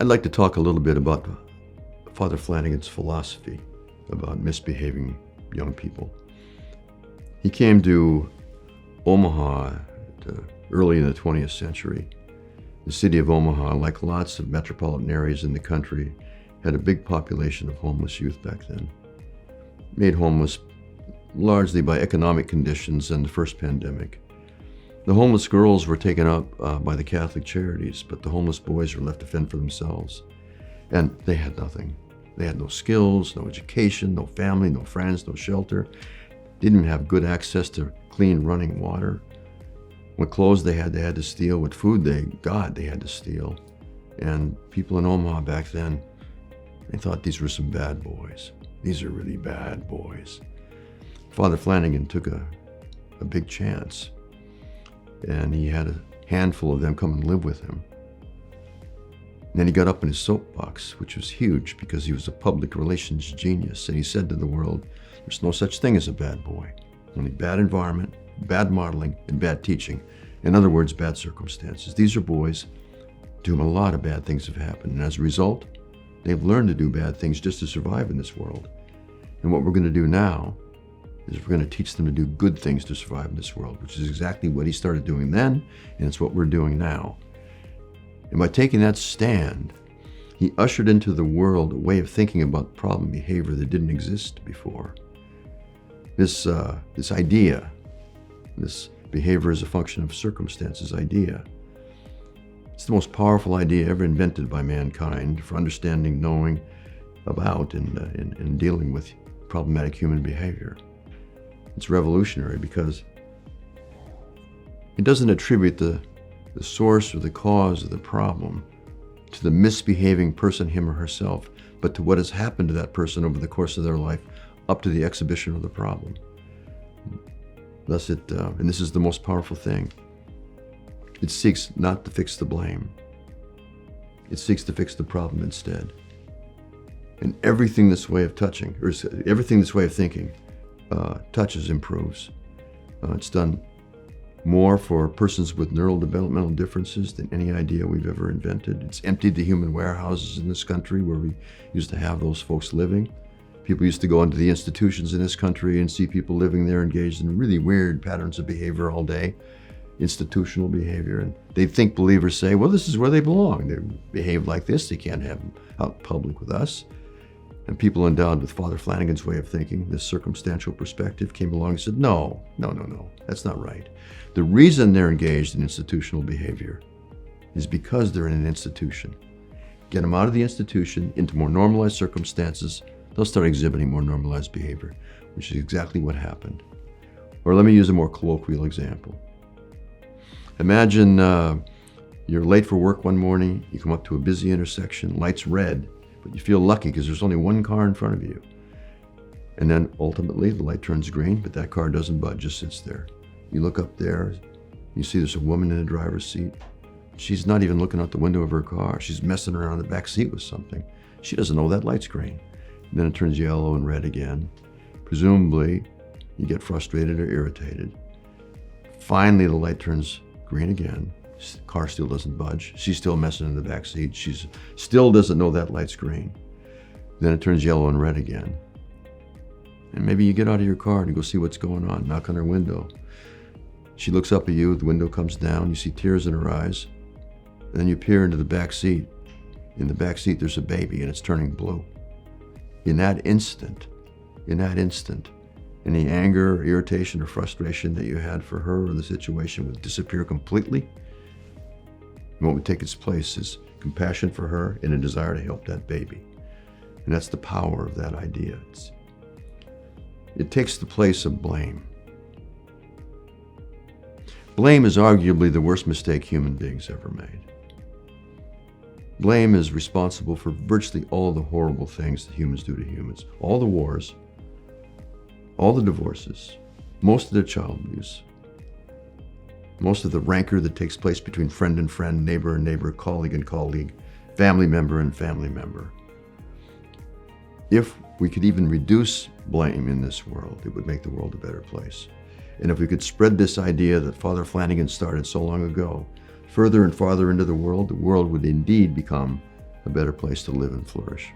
I'd like to talk a little bit about Father Flanagan's philosophy about misbehaving young people. He came to Omaha early in the 20th century. The city of Omaha, like lots of metropolitan areas in the country, had a big population of homeless youth back then, made homeless largely by economic conditions and the first pandemic. The homeless girls were taken up by the Catholic charities, but the homeless boys were left to fend for themselves. And they had nothing. They had no skills, no education, no family, no friends, no shelter. They didn't even have good access to clean running water. What clothes they had to steal. What food they got, they had to steal. And people in Omaha back then, they thought these were some bad boys. These are really bad boys. Father Flanagan took a big chance, and he had a handful of them come and live with him. And then he got up in his soapbox, which was huge because he was a public relations genius, and he said to the world, there's no such thing as a bad boy. Only bad environment, bad modeling, and bad teaching. In other words, bad circumstances. These are boys to whom a lot of bad things have happened, and as a result, they've learned to do bad things just to survive in this world. And what we're going to do now is we're going to teach them to do good things to survive in this world, which is exactly what he started doing then, and it's what we're doing now. And by taking that stand, he ushered into the world a way of thinking about problem behavior that didn't exist before. This idea, this behavior as a function of circumstances idea, it's the most powerful idea ever invented by mankind for understanding, knowing about, and dealing with problematic human behavior. It's revolutionary because it doesn't attribute the source or the cause of the problem to the misbehaving person, him or herself, but to what has happened to that person over the course of their life up to the exhibition of the problem. Thus and this is the most powerful thing, it seeks not to fix the blame. It seeks to fix the problem instead. And everything this way of touching, or everything this way of thinking, touches, improves. It's done more for persons with neurodevelopmental differences than any idea we've ever invented. It's emptied the human warehouses in this country where we used to have those folks living. People used to go into the institutions in this country and see people living there engaged in really weird patterns of behavior all day, institutional behavior. And they'd think believers say, well, this is where they belong. They behave like this. They can't have them out in public with us. And people endowed with Father Flanagan's way of thinking, this circumstantial perspective, came along and said, no, that's not right. The reason they're engaged in institutional behavior is because they're in an institution. Get them out of the institution into more normalized circumstances, they'll start exhibiting more normalized behavior, which is exactly what happened. Or let me use a more colloquial example. Imagine you're late for work one morning, you come up to a busy intersection, light's red, but you feel lucky because there's only one car in front of you. And then ultimately the light turns green, but that car doesn't budge, just sits there. You look up there, you see there's a woman in the driver's seat. She's not even looking out the window of her car. She's messing around in the back seat with something. She doesn't know that light's green. And then it turns yellow and red again. Presumably, you get frustrated or irritated. Finally, the light turns green again. The car still doesn't budge. She's still messing in the back seat. She still doesn't know that light's green. Then it turns yellow and red again. And maybe you get out of your car and go see what's going on, knock on her window. She looks up at you, the window comes down, you see tears in her eyes, and then you peer into the back seat. In the back seat there's a baby and it's turning blue. In that instant, any anger, or irritation, or frustration that you had for her or the situation would disappear completely. And what would take its place is compassion for her and a desire to help that baby. And that's the power of that idea. It takes the place of blame. Blame is arguably the worst mistake human beings ever made. Blame is responsible for virtually all the horrible things that humans do to humans. All the wars, all the divorces, most of the child abuse, most of the rancor that takes place between friend and friend, neighbor and neighbor, colleague and colleague, family member and family member. If we could even reduce blame in this world, it would make the world a better place. And if we could spread this idea that Father Flanagan started so long ago further and farther into the world would indeed become a better place to live and flourish.